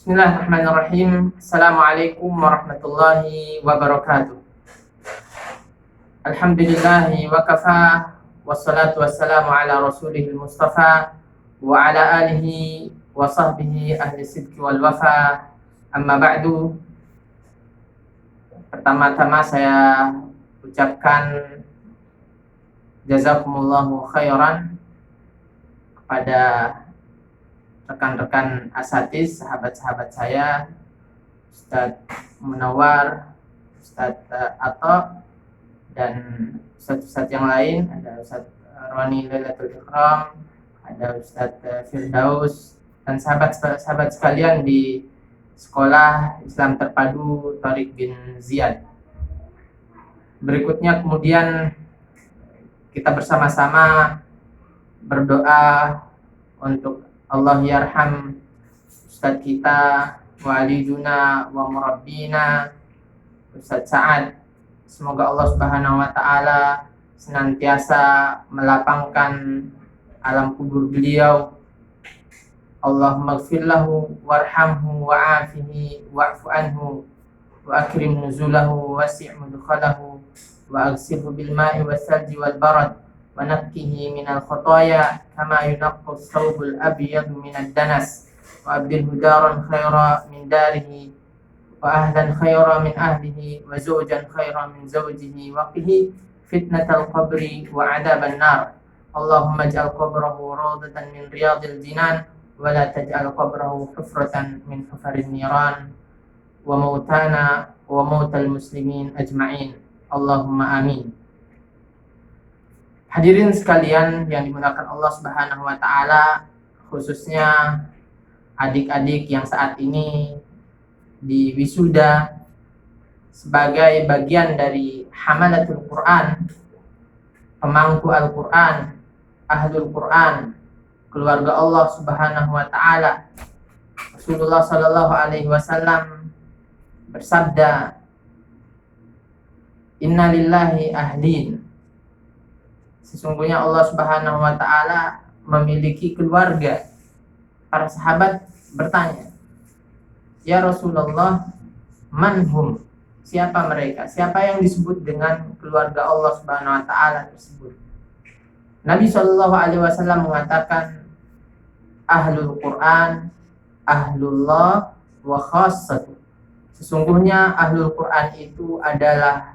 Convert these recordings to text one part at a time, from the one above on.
Bismillahirrahmanirrahim. Assalamualaikum warahmatullahi wabarakatuh. Alhamdulillahi wa kafa, wassalatu wassalamu ala rasulihil mustafa wa ala alihi wa sahbihi ahli sidqi wal wafa. Amma ba'du. Pertama-tama saya ucapkan jazakumullahu khairan kepada rekan-rekan asatiz, sahabat-sahabat saya, Ustadz Munawar, Ustadz Ato, dan Ustadz-Ustadz yang lain. Ada Ustadz Roni Lailatul Ikram, ada Ustadz Firdaus, dan sahabat-sahabat sekalian di Sekolah Islam Terpadu Tariq bin Ziyad. Berikutnya kemudian kita bersama-sama berdoa untuk Allah yarham Ustadz kita, waliduna wa murabbina Ustadz Sa'ad. Semoga Allah Subhanahu wa ta'ala senantiasa melapangkan alam kubur beliau. Allahumma ighfir lahu warhamhu wa'afihi wa'fu anhu wa akrim nuzulahu wasi' mudkhalahu wa aghsilhu bil ma'i was salji wal barad wa nakkihi minal khotoya kama yunaqqu thawbul abyad minad danas wa abdilhu daran khaira min darihi wa ahlan khaira min ahlihi wa zawjan khaira min zawjihi wa qihi fitnatal qabri wa adaban nar. Allahumma ij'al qabrahu rawdatan min riyadil jinan wa la taj'al qabrahu hufratan min hufarin niran wa mautana wa mautal muslimin ajma'in. Allahumma amin. Hadirin sekalian yang dimuliakan Allah Subhanahu wa ta'ala, khususnya adik-adik yang saat ini di wisuda sebagai bagian dari hamalatul Quran, pemangku Al-Quran, ahlul Quran, keluarga Allah Subhanahu wa ta'ala. Rasulullah sallallahu alaihi wasallam bersabda, "Inna lillahi ahlin." Sesungguhnya Allah Subhanahu wa ta'ala memiliki keluarga. Para sahabat bertanya, "Ya Rasulullah, manhum?" Siapa mereka? Siapa yang disebut dengan keluarga Allah Subhanahu wa ta'ala tersebut? Nabi Shallallahu alaihi wasallam mengatakan, "Ahlul Quran, ahlullah wa khassatuh." Sesungguhnya ahlul Quran itu adalah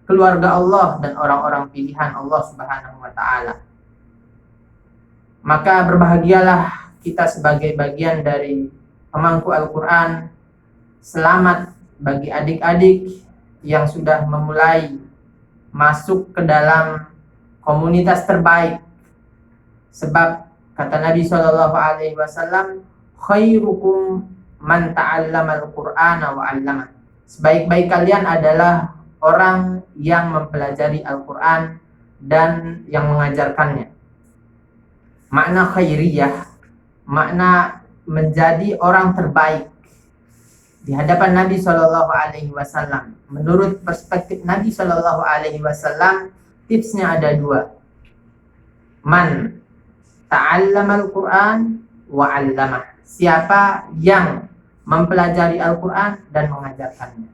keluarga Allah dan orang-orang pilihan Allah Subhanahu wa ta'ala. Maka berbahagialah kita sebagai bagian dari pemangku Al-Quran. Selamat bagi adik-adik yang sudah memulai masuk ke dalam komunitas terbaik. Sebab kata Nabi SAW, khairukum man ta'allama al-Qur'ana wa 'allama. Sebaik-baik kalian adalah orang yang mempelajari Al-Quran dan yang mengajarkannya. Makna khairiyah, makna menjadi orang terbaik di hadapan Nabi Shallallahu alaihi wasallam. Menurut perspektif Nabi Shallallahu alaihi wasallam, tipsnya ada dua. Man ta'allama al-Quran wa 'allama. Siapa yang mempelajari Al-Quran dan mengajarkannya.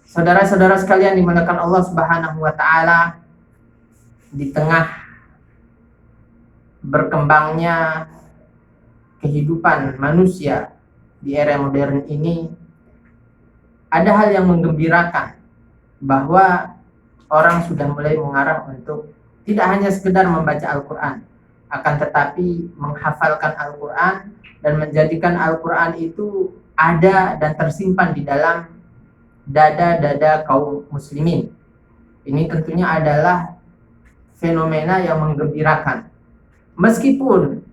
Saudara-saudara sekalian dimuliakan Allah Subhanahu wa ta'ala, di tengah berkembangnya kehidupan manusia di era modern ini, ada hal yang menggembirakan, bahwa orang sudah mulai mengarah untuk tidak hanya sekedar membaca Al-Quran, akan tetapi menghafalkan Al-Quran dan menjadikan Al-Quran itu ada dan tersimpan di dalam dada-dada kaum muslimin. Ini tentunya adalah fenomena yang menggembirakan. Meskipun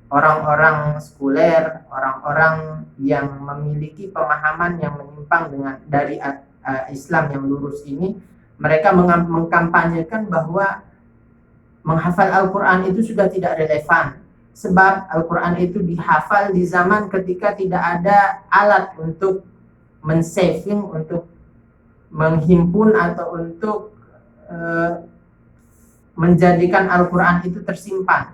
orang-orang sekuler, orang-orang yang memiliki pemahaman yang menyimpang dari Islam yang lurus ini, mereka mengkampanyekan bahwa menghafal Al-Quran itu sudah tidak relevan. Sebab Al-Quran itu dihafal di zaman ketika tidak ada alat untuk men-saving, untuk menghimpun atau untuk menjadikan Al-Quran itu tersimpan.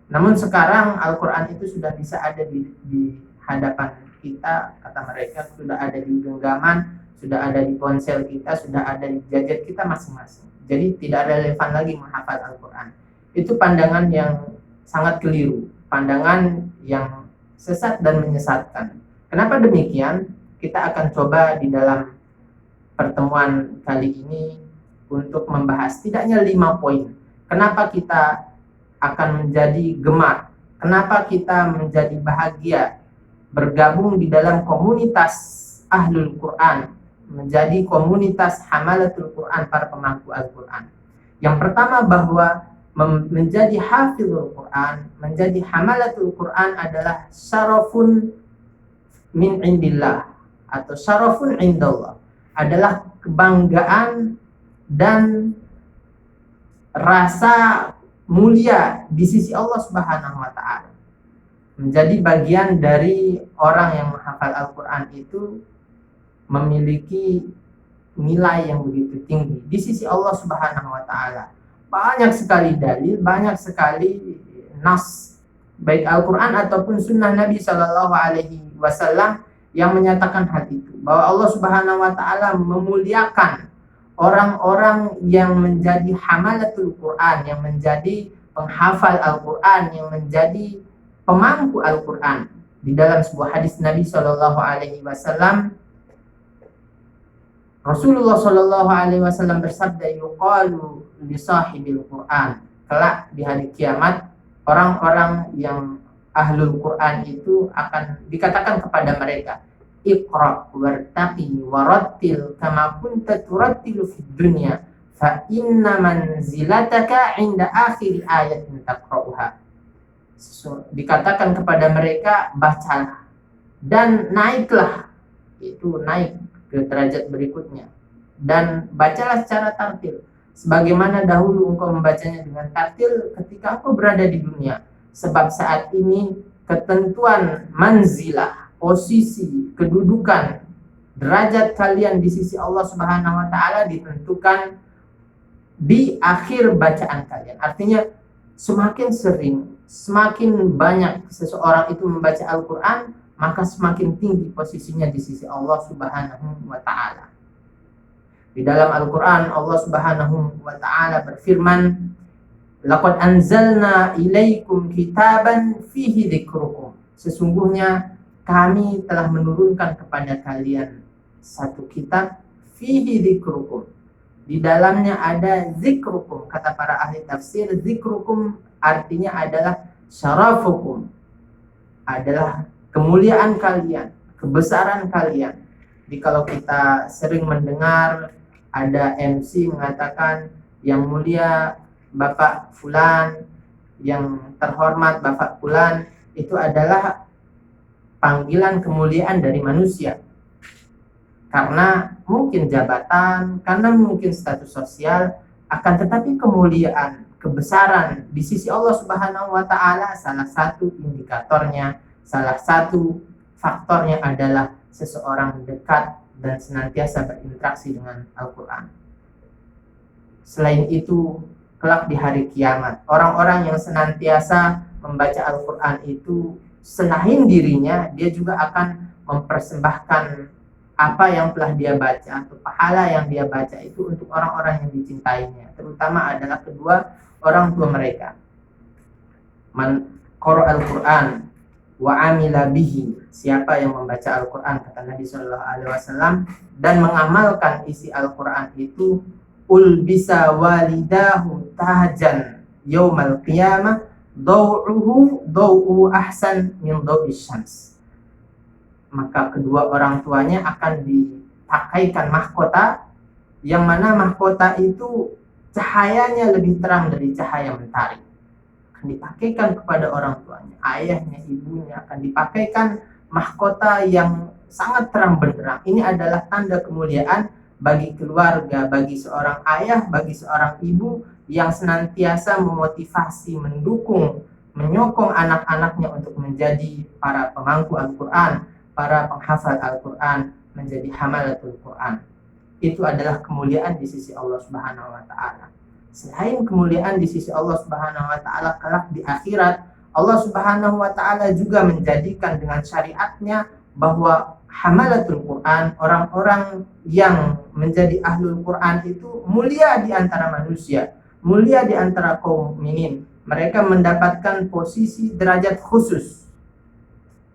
Namun sekarang Al-Quran itu sudah bisa ada di hadapan kita, kata mereka, sudah ada di genggaman, sudah ada di ponsel kita, sudah ada di gadget kita masing-masing. Jadi tidak relevan lagi menghafal Al-Quran. Itu pandangan yang sangat keliru, pandangan yang sesat dan menyesatkan. Kenapa demikian? Kita akan coba di dalam pertemuan kali ini untuk membahas tidaknya 5 poin. Kenapa kita akan menjadi gemar? Kenapa kita menjadi bahagia bergabung di dalam komunitas Ahlul Quran, menjadi komunitas Hamalatul Quran, para pemangku Al-Quran? Yang pertama, bahwa menjadi hafizul Quran, menjadi Hamalatul Quran adalah syarafun min indillah, atau syarafun indallah, adalah kebanggaan dan rasa mulia di sisi Allah Subhanahu wa taala. Menjadi bagian dari orang yang menghafal Al-Quran itu memiliki nilai yang begitu tinggi di sisi Allah Subhanahu wa taala. Banyak sekali dalil, banyak sekali nas, baik Al-Quran ataupun sunnah Nabi Shallallahu Alaihi Wasallam yang menyatakan hal itu, bahwa Allah Subhanahu wa taala memuliakan orang-orang yang menjadi hamalatul Quran, yang menjadi penghafal Al-Quran, yang menjadi pemangku Al-Quran. Di dalam sebuah hadis Nabi Shallallahu Alaihi Wasallam, Rasulullah Shallallahu Alaihi Wasallam bersabda, yuqalu li sahibil Quran, kelak di hari kiamat orang-orang yang ahlul Quran itu akan dikatakan kepada mereka, Iqra wartaqi warattil kama kunta turattilu fid dunya fa inna manzilataka 'inda akhir ayatin taqra'uha. Dikatakan kepada mereka, bacalah dan naiklah, itu naik ke derajat berikutnya, dan bacalah secara tartil sebagaimana dahulu engkau membacanya dengan tartil ketika engkau berada di dunia. Sebab saat ini ketentuan manzilah, posisi, kedudukan, derajat kalian di sisi Allah Subhanahu wa taala ditentukan di akhir bacaan kalian. Artinya semakin sering, semakin banyak seseorang itu membaca Al-Quran, maka semakin tinggi posisinya di sisi Allah Subhanahu wa taala. Di dalam Al-Quran Allah Subhanahu wa taala berfirman, laqad anzalna ilaikum kitaban fihi dzikrukum. Sesungguhnya kami telah menurunkan kepada kalian satu kitab, fihi dzikrukum, di dalamnya ada zikrukum. Kata para ahli tafsir, zikrukum artinya adalah syarafukum, adalah kemuliaan kalian, kebesaran kalian. Jadi kalau kita sering mendengar ada MC mengatakan, yang mulia Bapak Fulan, yang terhormat Bapak Fulan, itu adalah panggilan kemuliaan dari manusia. Karena mungkin jabatan, karena mungkin status sosial, akan tetapi kemuliaan, kebesaran di sisi Allah Subhanahu wa taala, salah satu indikatornya, salah satu faktornya adalah seseorang dekat dan senantiasa berinteraksi dengan Al-Quran. Selain itu, kelak di hari kiamat, orang-orang yang senantiasa membaca Al-Quran itu, selain dirinya, dia juga akan mempersembahkan apa yang telah dia baca atau pahala yang dia baca itu untuk orang-orang yang dicintainya, terutama adalah kedua orang tua mereka. Man qara al-Quran wa amila bihi, siapa yang membaca Al-Quran, kata Nabi Shallallahu Alaihi Wasallam, dan mengamalkan isi Al-Quran itu, ulbisa walidahu tajan yaumal qiyamah daw'uhu daw'u ahsan min daw'is syams. Maka kedua orang tuanya akan dipakaikan mahkota, yang mana mahkota itu cahayanya lebih terang dari cahaya mentari. Akan dipakaikan kepada orang tuanya, ayahnya, ibunya, akan dipakaikan mahkota yang sangat terang benderang. Ini adalah tanda kemuliaan bagi keluarga, bagi seorang ayah, bagi seorang ibu yang senantiasa memotivasi, mendukung, menyokong anak-anaknya untuk menjadi para pemangku Al-Quran, para penghafal Al-Quran, menjadi hamalatul Quran. Itu adalah kemuliaan di sisi Allah Subhanahu wa taala. Selain kemuliaan di sisi Allah Subhanahu wa taala, kelak di akhirat Allah Subhanahu wa taala juga menjadikan dengan syariatnya bahwa hamalatul Quran, orang-orang yang menjadi ahlul Quran itu mulia di antara manusia, mulia di antara kaum mukminin. Mereka mendapatkan posisi derajat khusus.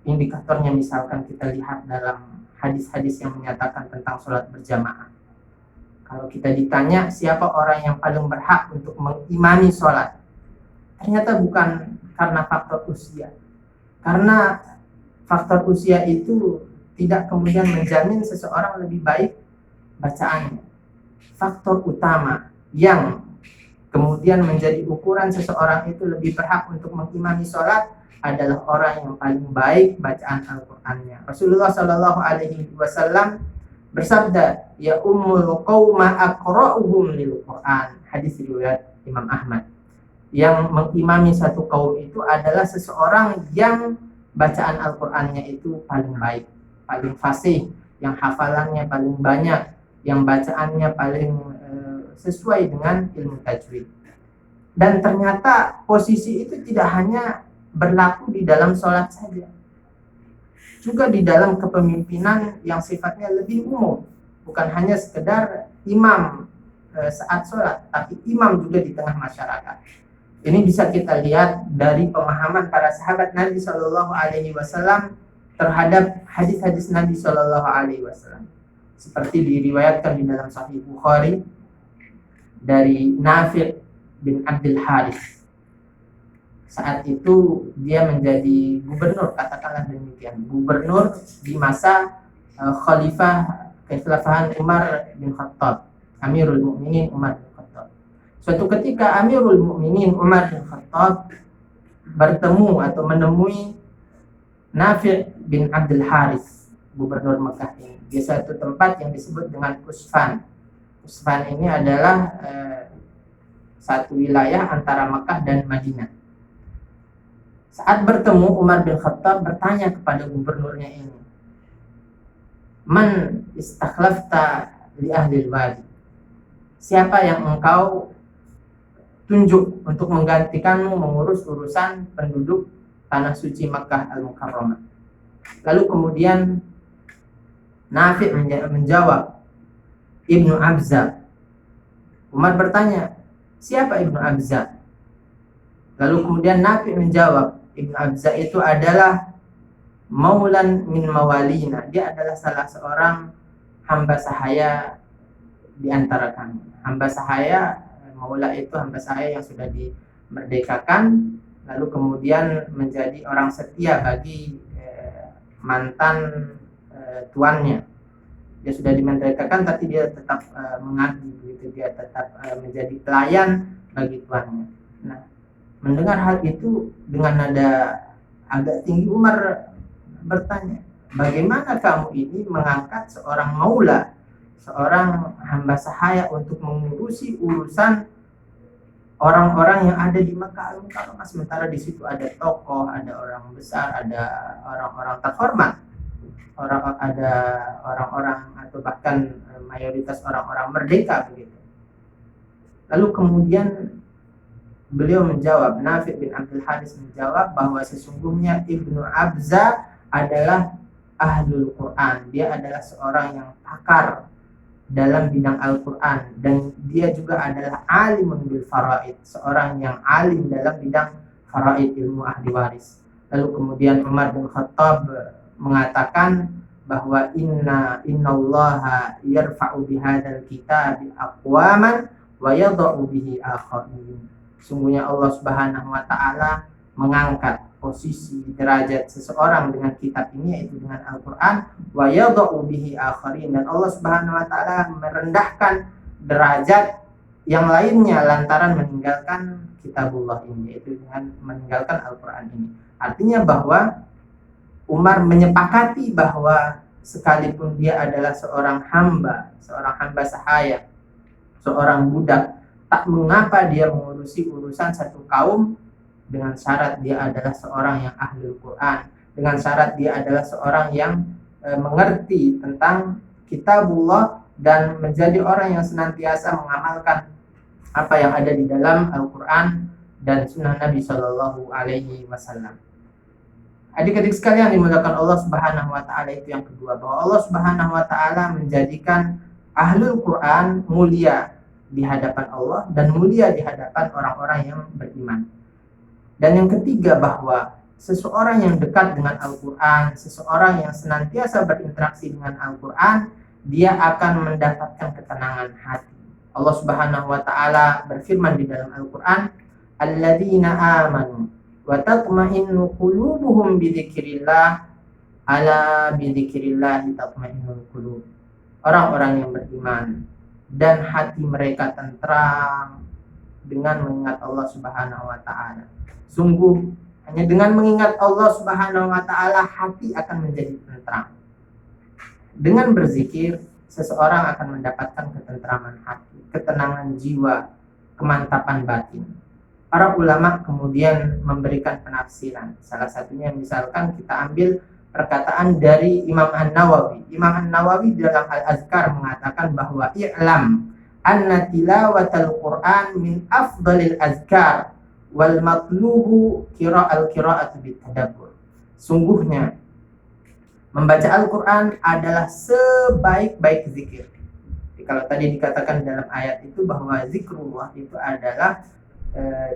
Indikatornya misalkan kita lihat dalam hadis-hadis yang menyatakan tentang sholat berjamaah. Kalau kita ditanya siapa orang yang paling berhak untuk mengimami sholat, ternyata bukan karena faktor usia. Karena faktor usia itu tidak kemudian menjamin seseorang lebih baik bacaannya. Faktor utama yang kemudian menjadi ukuran seseorang itu lebih berhak untuk mengimami sholat adalah orang yang paling baik bacaan Al-Qur'annya. Rasulullah Shallallahu Alaihi Wasallam bersabda, ya ummul qauma aqra'uhum lil Qur'an. Hadis riwayat Imam Ahmad. Yang mengimami satu kaum itu adalah seseorang yang bacaan Al-Qur'annya itu paling baik, paling fasih, yang hafalannya paling banyak, yang bacaannya paling sesuai dengan ilmu tajwid. Dan ternyata posisi itu tidak hanya berlaku di dalam sholat saja, juga di dalam kepemimpinan yang sifatnya lebih umum, bukan hanya sekedar imam saat sholat, tapi imam juga di tengah masyarakat. Ini bisa kita lihat dari pemahaman para sahabat Nabi Shallallahu Alaihi Wasallam terhadap hadis-hadis Nabi Shallallahu Alaihi Wasallam, seperti diriwayatkan di dalam Sahih Bukhari dari Nafi' bin Abdul Haris. Saat itu dia menjadi gubernur, katakanlah demikian, gubernur di masa Kekhilafahan Umar bin Khattab, Amirul Mukminin Umar bin Khattab. Suatu ketika Amirul Mukminin Umar bin Khattab bertemu atau menemui Nafi' bin Abdul Haris, gubernur Mekah ini, di satu tempat yang disebut dengan Usfan. Usfan ini adalah satu wilayah antara Mekah dan Madinah. Saat bertemu, Umar bin Khattab bertanya kepada gubernurnya ini, man istakhlafta li ahli wadi, siapa yang engkau tunjuk untuk menggantikanmu mengurus urusan penduduk tanah suci Makkah Al-Mukarramah. Lalu kemudian Nafi' menjawab, Ibnu Abza. Umar bertanya, siapa Ibnu Abza? Lalu kemudian Nafi' menjawab, Ibnu Abza itu adalah maulan min mawalina. Dia adalah salah seorang hamba sahaya di antara kami. Hamba sahaya, maula itu hamba sahaya yang sudah dimerdekakan, lalu kemudian menjadi orang setia bagi mantan tuannya. Dia sudah dimerdekakan tapi dia tetap mengabdi, begitu. Dia tetap menjadi pelayan bagi tuannya. Nah, mendengar hal itu dengan nada agak tinggi, Umar bertanya, bagaimana kamu ini mengangkat seorang maula, seorang hamba sahaya untuk mengurusi urusan orang-orang yang ada di Makkah Al-Mukarramah, sementara di situ ada tokoh, ada orang besar, ada orang-orang terhormat, ada orang-orang atau bahkan mayoritas orang-orang merdeka begitu. Lalu kemudian beliau menjawab, Nafi' bin Abdul Haris menjawab bahwa sesungguhnya Ibnu Abza adalah ahlul Quran. Dia adalah seorang yang pakar dalam bidang Al-Quran, dan dia juga adalah alimun bil faraid, seorang yang alim dalam bidang faraid, ilmu ahli waris. Lalu kemudian Umar bin Khattab mengatakan bahwa innallaha yarfa'u bihadzal kitabi aqwaman wa yadh'u bihi akharin. Sungguhnya Allah Subhanahu wa taala mengangkat posisi derajat seseorang dengan kitab ini, yaitu dengan Al-Qur'an, wa yadh'u bihi akharin, dan Allah Subhanahu wa taala merendahkan derajat yang lainnya lantaran meninggalkan kitabullah ini, yaitu dengan meninggalkan Al-Qur'an ini. Artinya bahwa Umar menyepakati bahwa sekalipun dia adalah seorang hamba sahaya, seorang budak, tak mengapa dia mengurusi urusan satu kaum dengan syarat dia adalah seorang yang ahli Quran, dengan syarat dia adalah seorang yang mengerti tentang kitabullah dan menjadi orang yang senantiasa mengamalkan apa yang ada di dalam Al-Quran dan sunnah Nabi Shallallahu Alaihi Wasallam. Adik-adik sekalian dimuliakan Allah Subhanahu Wa Taala, itu yang kedua, bahwa Allah Subhanahu Wa Taala menjadikan ahlul Quran mulia di hadapan Allah dan mulia di hadapan orang-orang yang beriman. Dan yang ketiga, bahwa seseorang yang dekat dengan Al-Quran, seseorang yang senantiasa berinteraksi dengan Al-Quran, dia akan mendapatkan ketenangan hati. Allah Subhanahu Wa Taala berfirman di dalam Al-Quran, alladzina amanu wa tatma'innu qulubuhum bidzikrillah, ala bidzikrillah tatma'innul qulub. Orang-orang yang beriman dan hati mereka tentram dengan mengingat Allah Subhanahu Wa Taala. Sungguh hanya dengan mengingat Allah Subhanahu Wa Taala hati akan menjadi tentram. Dengan berzikir seseorang akan mendapatkan ketentraman hati, ketenangan jiwa, kemantapan batin. Para ulama kemudian memberikan penafsiran. Salah satunya misalkan kita ambil perkataan dari Imam An-Nawawi. Imam An-Nawawi dalam Al-Azkar mengatakan bahwa i'lam anna tilawatal Qur'an min afdalil azkar wal matlubu qira'atu bitadabbur. Sungguhnya membaca Al-Quran adalah sebaik-baik zikir. Jadi, kalau tadi dikatakan dalam ayat itu bahwa zikrullah itu adalah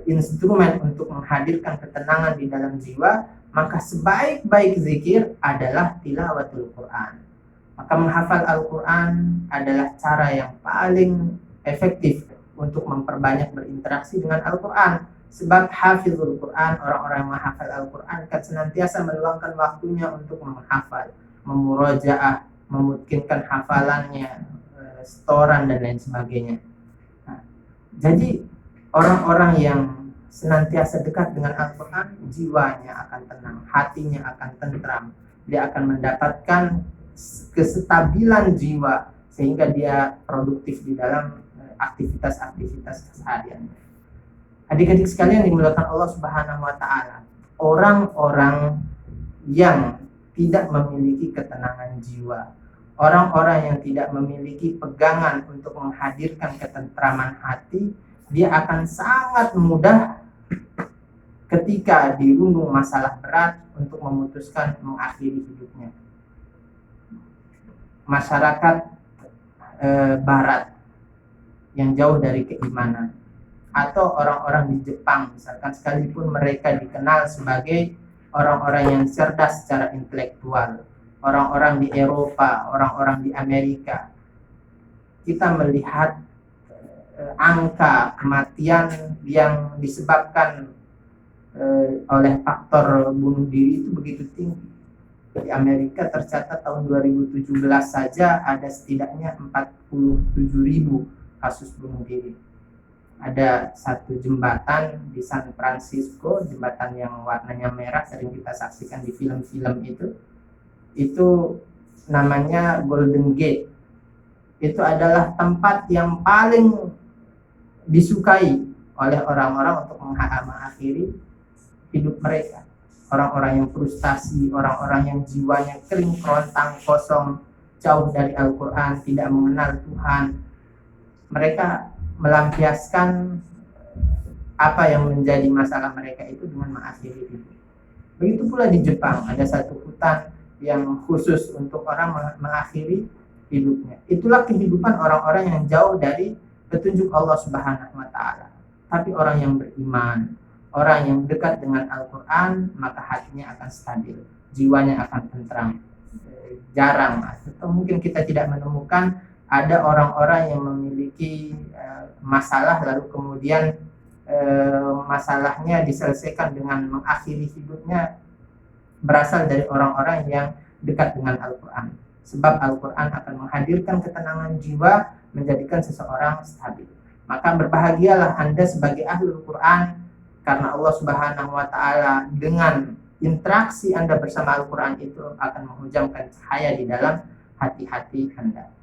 instrumen untuk menghadirkan ketenangan di dalam jiwa, maka sebaik-baik zikir adalah tilawatul Quran. Maka menghafal Al-Quran adalah cara yang paling efektif untuk memperbanyak berinteraksi dengan Al-Quran. Sebab hafizul Quran, orang-orang yang menghafal Al-Quran akan senantiasa meluangkan waktunya untuk menghafal, memurojaah, memungkinkan hafalannya, setoran dan lain sebagainya. Nah, jadi orang-orang yang senantiasa dekat dengan Al-Quran, jiwanya akan tenang, hatinya akan tentram, dia akan mendapatkan kestabilan jiwa sehingga dia produktif di dalam aktivitas-aktivitas kesehariannya. Adik-adik sekalian dimuliakan Allah Subhanahu Wa Taala, orang-orang yang tidak memiliki ketenangan jiwa, orang-orang yang tidak memiliki pegangan untuk menghadirkan ketentraman hati, dia akan sangat mudah ketika dirundung masalah berat untuk memutuskan mengakhiri hidupnya. Masyarakat Barat yang jauh dari keimanan, atau orang-orang di Jepang misalkan, sekalipun mereka dikenal sebagai orang-orang yang cerdas secara intelektual, orang-orang di Eropa, orang-orang di Amerika, kita melihat angka kematian yang disebabkan oleh faktor bunuh diri itu begitu tinggi. Di Amerika tercatat tahun 2017 saja ada setidaknya 47.000 kasus bunuh diri. Ada satu jembatan di San Francisco, jembatan yang warnanya merah, sering kita saksikan di film-film itu namanya Golden Gate. Itu adalah tempat yang paling disukai oleh orang-orang untuk mengakhiri hidup mereka. Orang-orang yang frustasi, orang-orang yang jiwanya kering, kerontang, kosong, jauh dari Al-Quran, tidak mengenal Tuhan. Mereka melampiaskan apa yang menjadi masalah mereka itu dengan mengakhiri hidup. Begitu pula di Jepang, ada satu hutan yang khusus untuk orang mengakhiri hidupnya. Itulah kehidupan orang-orang yang jauh dari petunjuk Allah Subhanahu Wa Taala. Tapi orang yang beriman, orang yang dekat dengan Al-Quran, maka hatinya akan stabil, jiwanya akan tentram. Jarang atau mungkin kita tidak menemukan ada orang-orang yang memiliki masalah lalu kemudian masalahnya diselesaikan dengan mengakhiri hidupnya berasal dari orang-orang yang dekat dengan Al-Quran. Sebab Al-Quran akan menghadirkan ketenangan jiwa, menjadikan seseorang stabil. Maka berbahagialah Anda sebagai ahlul Quran, karena Allah Subhanahu Wa Taala dengan interaksi Anda bersama Al-Quran itu akan menghujamkan cahaya di dalam hati-hati Anda.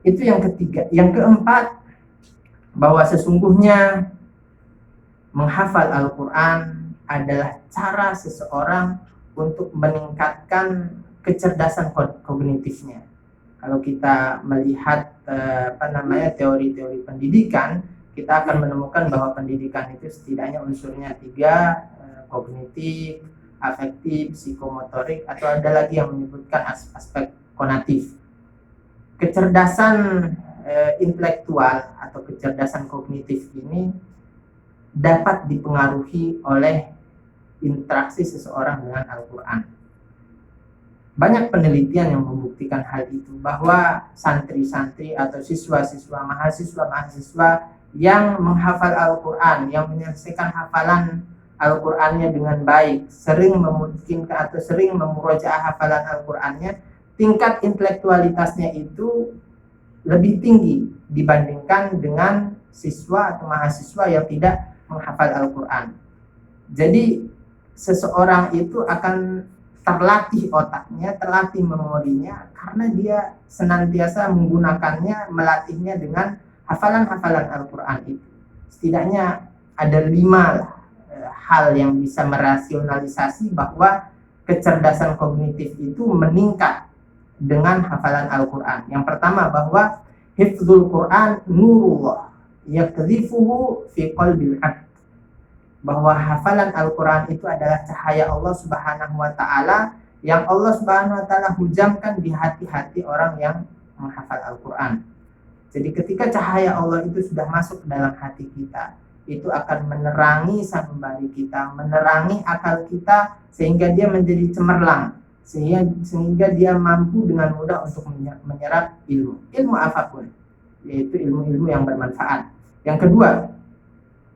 Itu yang ketiga. Yang keempat, bahwa sesungguhnya menghafal Al-Quran adalah cara seseorang untuk meningkatkan kecerdasan kognitifnya. Kalau kita melihat teori-teori pendidikan, kita akan menemukan bahwa pendidikan itu setidaknya unsurnya 3, kognitif, afektif, psikomotorik, atau ada lagi yang menyebutkan aspek konatif. Kecerdasan intelektual atau kecerdasan kognitif ini dapat dipengaruhi oleh interaksi seseorang dengan Al-Quran. Banyak penelitian yang membuktikan hal itu, bahwa santri-santri atau siswa-siswa, mahasiswa-mahasiswa yang menghafal Al-Quran, yang menyelesaikan hafalan Al-Qurannya dengan baik, sering memungkinkan atau sering memurojaah hafalan Al-Qurannya, tingkat intelektualitasnya itu lebih tinggi dibandingkan dengan siswa atau mahasiswa yang tidak menghafal Al-Quran. Jadi seseorang itu akan terlatih otaknya, terlatih memorinya, karena dia senantiasa menggunakannya, melatihnya dengan hafalan-hafalan Al-Quran itu. Setidaknya ada 5 hal yang bisa merasionalisasi bahwa kecerdasan kognitif itu meningkat dengan hafalan Al-Quran. Yang pertama, bahwa hifdzul Quran nurullah yakdhifuhu fi qalbil abd, bahwa hafalan Al-Quran itu adalah cahaya Allah Subhanahu wa Ta'ala yang Allah Subhanahu wa Ta'ala hujamkan di hati-hati orang yang menghafal Al-Quran. Jadi ketika cahaya Allah itu sudah masuk ke dalam hati kita, itu akan menerangi sanubari kita, menerangi akal kita, sehingga dia menjadi cemerlang, sehingga dia mampu dengan mudah untuk menyerap ilmu apapun, yaitu ilmu-ilmu yang bermanfaat. Yang kedua,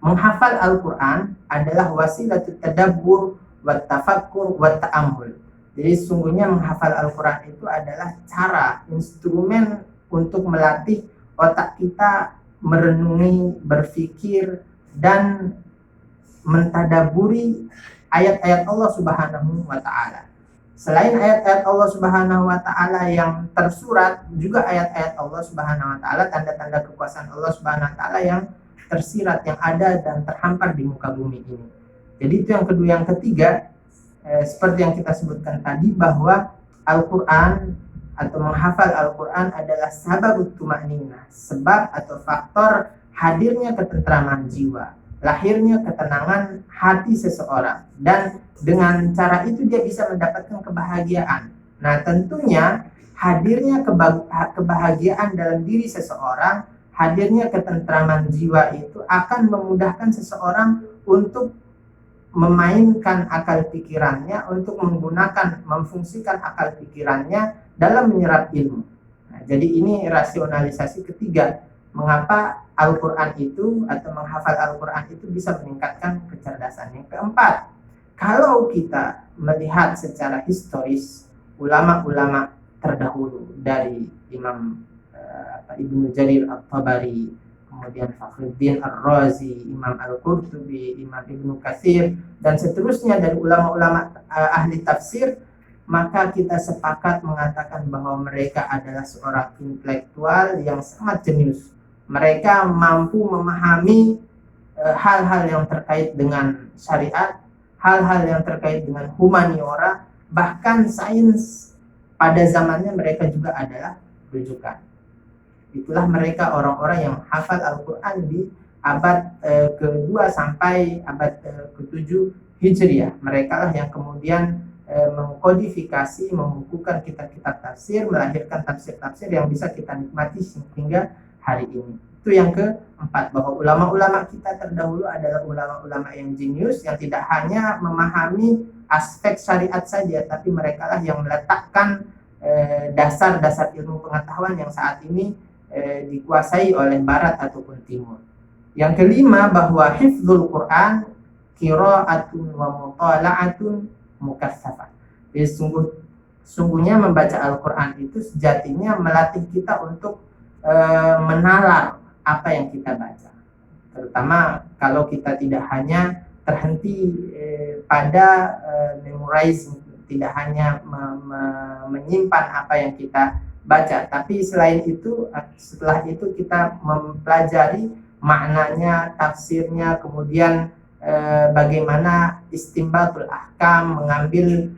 menghafal Al-Quran adalah wasilatut tadabbur wa tafakkur wa ta'ammul. Jadi sungguhnya menghafal Al-Quran itu adalah cara, instrumen untuk melatih otak kita merenungi, berpikir, dan mentadaburi ayat-ayat Allah Subhanahu wa Ta'ala. Selain ayat-ayat Allah Subhanahu wa Ta'ala yang tersurat, juga ayat-ayat Allah Subhanahu wa Ta'ala, tanda-tanda kekuasaan Allah Subhanahu wa Ta'ala yang tersirat, yang ada dan terhampar di muka bumi ini. Jadi itu yang kedua. Yang ketiga, seperti yang kita sebutkan tadi, bahwa Al-Quran atau menghafal Al-Quran adalah sababut tuma'ninah, sebab atau faktor hadirnya ketentraman jiwa, lahirnya ketenangan hati seseorang, dan dengan cara itu dia bisa mendapatkan kebahagiaan. Nah, tentunya hadirnya kebahagiaan dalam diri seseorang, hadirnya ketentraman jiwa itu akan memudahkan seseorang untuk memainkan akal pikirannya, untuk memfungsikan akal pikirannya dalam menyerap ilmu. Nah, jadi ini rasionalisasi ketiga, mengapa Al-Quran itu atau menghafal Al-Quran itu bisa meningkatkan kecerdasan. Yang keempat, kalau kita melihat secara historis, ulama-ulama terdahulu dari Imam Ibnu Jarir At-Tabari, kemudian Fakhruddin Ar-Razi, Imam Al-Qurtubi, Imam Ibnu Katsir, dan seterusnya dari ulama-ulama ahli tafsir, maka kita sepakat mengatakan bahwa mereka adalah seorang intelektual yang sangat jenius. Mereka mampu memahami hal-hal yang terkait dengan syariat, hal-hal yang terkait dengan humaniora, bahkan sains. Pada zamannya mereka juga adalah rujukan. Itulah mereka orang-orang yang hafal Al-Quran di abad kedua sampai abad ke-7 Hijriah. Mereka lah yang kemudian mengkodifikasi, membukukan kitab-kitab tafsir, melahirkan tafsir-tafsir yang bisa kita nikmati hingga hari ini. Itu yang keempat, bahwa ulama-ulama kita terdahulu adalah ulama-ulama yang jenius, yang tidak hanya memahami aspek syariat saja, tapi mereka lah yang meletakkan dasar-dasar ilmu pengetahuan yang saat ini dikuasai oleh barat ataupun timur. Yang kelima, bahwa hifdzul Quran qiraatun wa mutala'atun mukatsafah. Jadi sungguhnya membaca Al-Quran itu sejatinya melatih kita untuk menalar apa yang kita baca. Terutama kalau kita tidak hanya terhenti pada memorize, tidak hanya menyimpan apa yang kita baca, tapi selain itu, setelah itu kita mempelajari maknanya, tafsirnya, kemudian bagaimana istinbatul ahkam, mengambil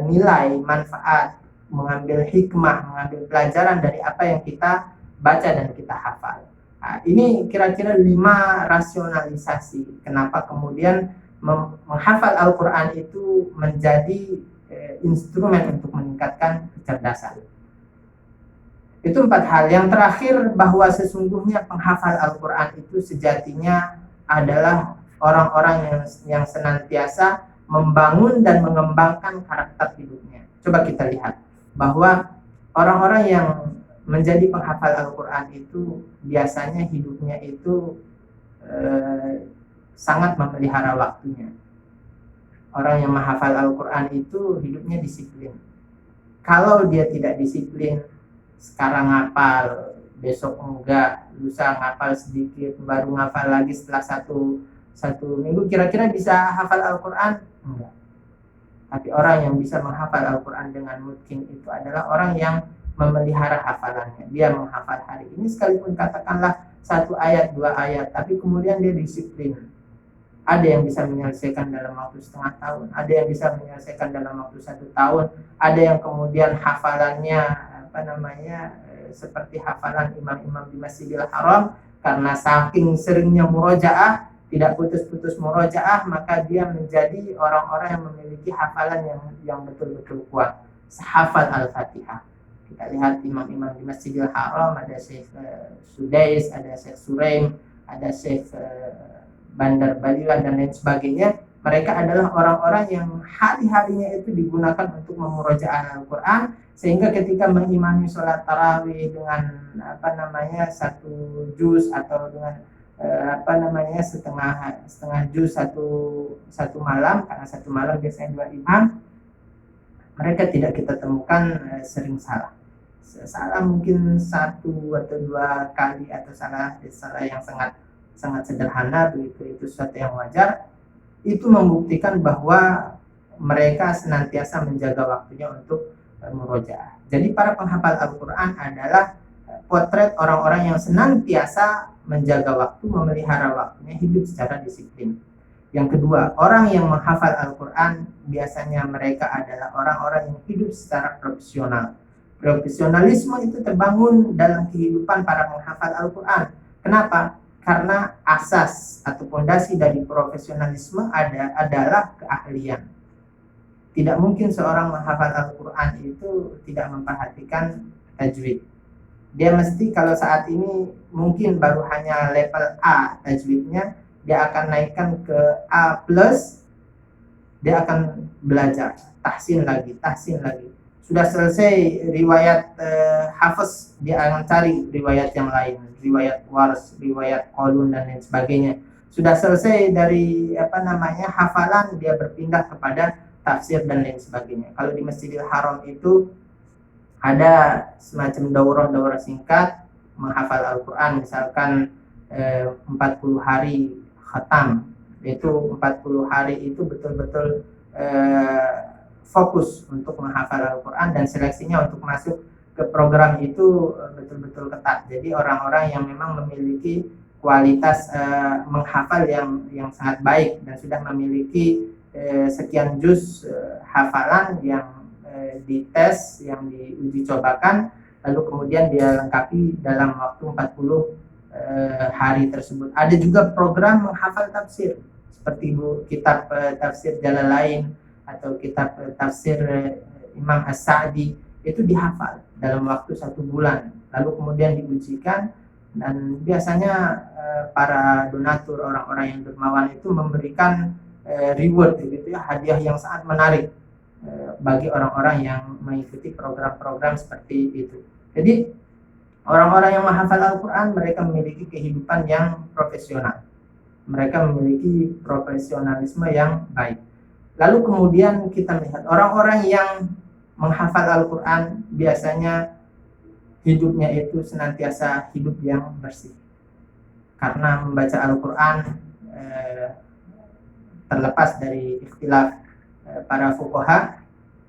nilai, manfaat, mengambil hikmah, mengambil pelajaran dari apa yang kita baca dan kita hafal. Nah, ini kira-kira 5 rasionalisasi kenapa kemudian menghafal Al-Quran itu menjadi instrumen untuk meningkatkan kecerdasan. Itu 4 hal. Yang terakhir, bahwa sesungguhnya penghafal Al-Quran itu sejatinya adalah orang-orang yang senantiasa membangun dan mengembangkan karakter hidupnya. Coba kita lihat bahwa orang-orang yang menjadi penghafal Al-Quran itu biasanya hidupnya itu sangat memelihara waktunya. Orang yang menghafal Al-Quran itu hidupnya disiplin. Kalau dia tidak disiplin, sekarang ngapal, besok enggak, lusa ngapal sedikit, baru ngapal lagi setelah satu minggu, kira-kira bisa hafal Al-Quran? Enggak. Tapi orang yang bisa menghafal Al-Quran dengan mungkin itu adalah orang yang memelihara hafalannya. Dia menghafal hari ini sekalipun katakanlah 1 ayat, 2 ayat, tapi kemudian dia disiplin. Ada yang bisa menyelesaikan dalam waktu setengah tahun, ada yang bisa menyelesaikan dalam waktu 1 tahun, ada yang kemudian hafalannya seperti hafalan imam-imam di Masjidil Haram, karena saking seringnya murojaah, tidak putus-putus murojaah, maka dia menjadi orang-orang yang memiliki hafalan yang betul-betul kuat, sehafal Al-Fatihah. Kita lihat imam-imam di Masjidil Haram, ada Syekh Sudais, ada Syekh Suraim, ada Syekh Bandar Balila dan lain sebagainya. Mereka adalah orang-orang yang hari-harinya itu digunakan untuk memurojaah Al-Quran, sehingga ketika mengimami sholat tarawih dengan 1 juz atau dengan setengah juz satu malam, karena 1 malam biasanya 2 imam, mereka tidak kita temukan sering salah mungkin 1 atau 2 kali, atau salah yang sangat sederhana begitu, itu sesuatu yang wajar. Itu membuktikan bahwa mereka senantiasa menjaga waktunya untuk murojaah. Jadi para penghafal Al-Quran adalah potret orang-orang yang senantiasa menjaga waktu, memelihara waktunya, hidup secara disiplin. Yang kedua, orang yang menghafal Al-Quran biasanya mereka adalah orang-orang yang hidup secara profesional. Profesionalisme itu terbangun dalam kehidupan para penghafal Al-Quran. Kenapa? Karena asas atau fondasi dari profesionalisme adalah keahlian. Tidak mungkin seorang menghafal Al-Quran itu tidak memperhatikan tajwid. Dia mesti, kalau saat ini mungkin baru hanya level A tajwidnya, dia akan naikkan ke A+, dia akan belajar tahsin lagi. Sudah selesai riwayat Hafiz, dia akan cari riwayat yang lain, riwayat Wars, riwayat Qalun dan lain sebagainya. Sudah selesai dari hafalan, dia berpindah kepada tafsir dan lain sebagainya. Kalau di Masjidil Haram itu ada semacam daurah singkat menghafal Al-Quran, misalkan 40 hari khatam. Itu 40 hari itu betul-betul fokus untuk menghafal Al-Quran, dan seleksinya untuk masuk ke program itu betul-betul ketat. Jadi orang-orang yang memang memiliki kualitas menghafal yang sangat baik dan sudah memiliki sekian juz hafalan yang dites, yang diuji cobakan, lalu kemudian dia lengkapi dalam waktu 40 hari tersebut. Ada juga program menghafal tafsir seperti kitab tafsir Jalalain atau kitab tafsir Imam As-Sa'di, itu dihafal dalam waktu 1 bulan, lalu kemudian diujikan. Dan biasanya para donatur, orang-orang yang dermawan itu memberikan reward gitu ya, hadiah yang sangat menarik bagi orang-orang yang mengikuti program-program seperti itu. Jadi orang-orang yang menghafal Al-Quran, mereka memiliki kehidupan yang profesional, mereka memiliki profesionalisme yang baik. Lalu kemudian kita melihat orang-orang yang menghafal Al-Quran biasanya hidupnya itu senantiasa hidup yang bersih. Karena membaca Al-Quran terlepas dari ikhtilaf para fuqaha,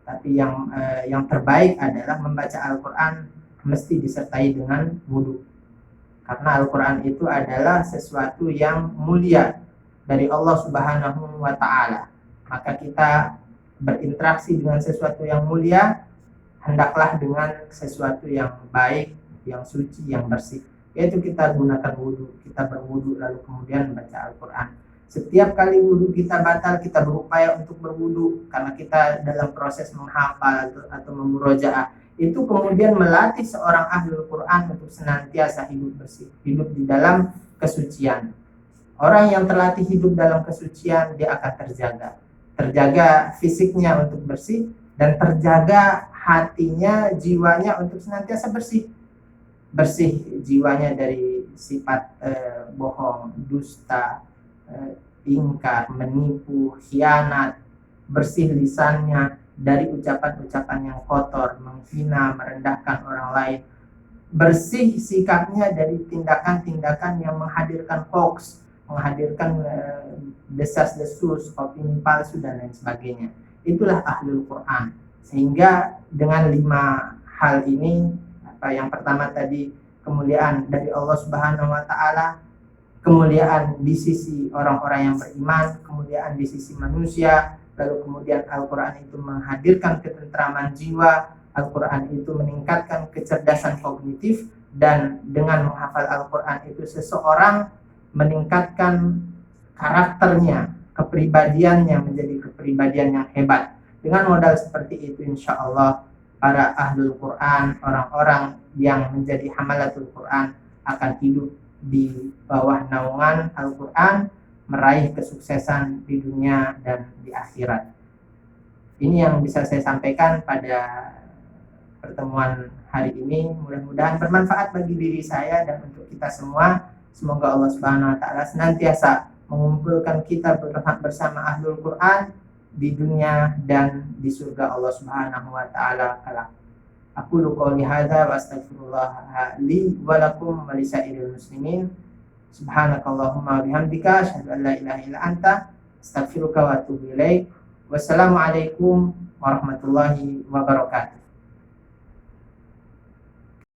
tapi yang terbaik adalah membaca Al-Quran mesti disertai dengan wudu. Karena Al-Quran itu adalah sesuatu yang mulia dari Allah Subhanahu wa Ta'ala. Maka kita berinteraksi dengan sesuatu yang mulia, hendaklah dengan sesuatu yang baik, yang suci, yang bersih. yaitu kita gunakan wudhu. Kita berwudhu lalu kemudian membaca Al-Quran. Setiap kali wudhu kita batal, kita berupaya untuk berwudhu karena kita dalam proses menghafal atau memurojaah. Itu kemudian melatih seorang ahlul Quran untuk senantiasa hidup bersih, hidup di dalam kesucian. Orang yang terlatih hidup dalam kesucian, dia akan terjaga fisiknya untuk bersih, dan terjaga hatinya, jiwanya untuk senantiasa bersih jiwanya dari sifat bohong, dusta, ingkar, menipu, khianat, bersih lisannya dari ucapan-ucapan yang kotor, menghina, merendahkan orang lain, bersih sikapnya dari tindakan-tindakan yang menghadirkan hoax, menghadirkan desas-desus, opini palsu dan lain sebagainya. Itulah ahlul Quran. Sehingga dengan 5 hal ini, yang pertama tadi kemuliaan dari Allah Subhanahu wa taala, kemuliaan di sisi orang-orang yang beriman, kemuliaan di sisi manusia, lalu kemudian Al-Quran itu menghadirkan ketentraman jiwa, Al-Quran itu meningkatkan kecerdasan kognitif, dan dengan menghafal Al-Quran itu seseorang meningkatkan karakternya, kepribadiannya menjadi kepribadian yang hebat. Dengan modal seperti itu, insya Allah para ahlul Quran, orang-orang yang menjadi hamalatul Quran akan hidup di bawah naungan Al-Quran, meraih kesuksesan di dunia dan di akhirat. Ini yang bisa saya sampaikan pada pertemuan hari ini. Mudah-mudahan bermanfaat bagi diri saya dan untuk kita semua. Semoga Allah Subhanahu wa taala senantiasa mengumpulkan kita bersama ahlul Quran di dunia dan di surga Allah Subhanahu wa taala kelak. Aqulu qouli hadza wa astaghfirullah li wa lakum wa lisairil muslimin. Subhanakallahumma wa bihamdika asyhadu an la ilaha illa anta astaghfiruka wa atubu ilaik. Wassalamualaikum warahmatullahi wabarakatuh.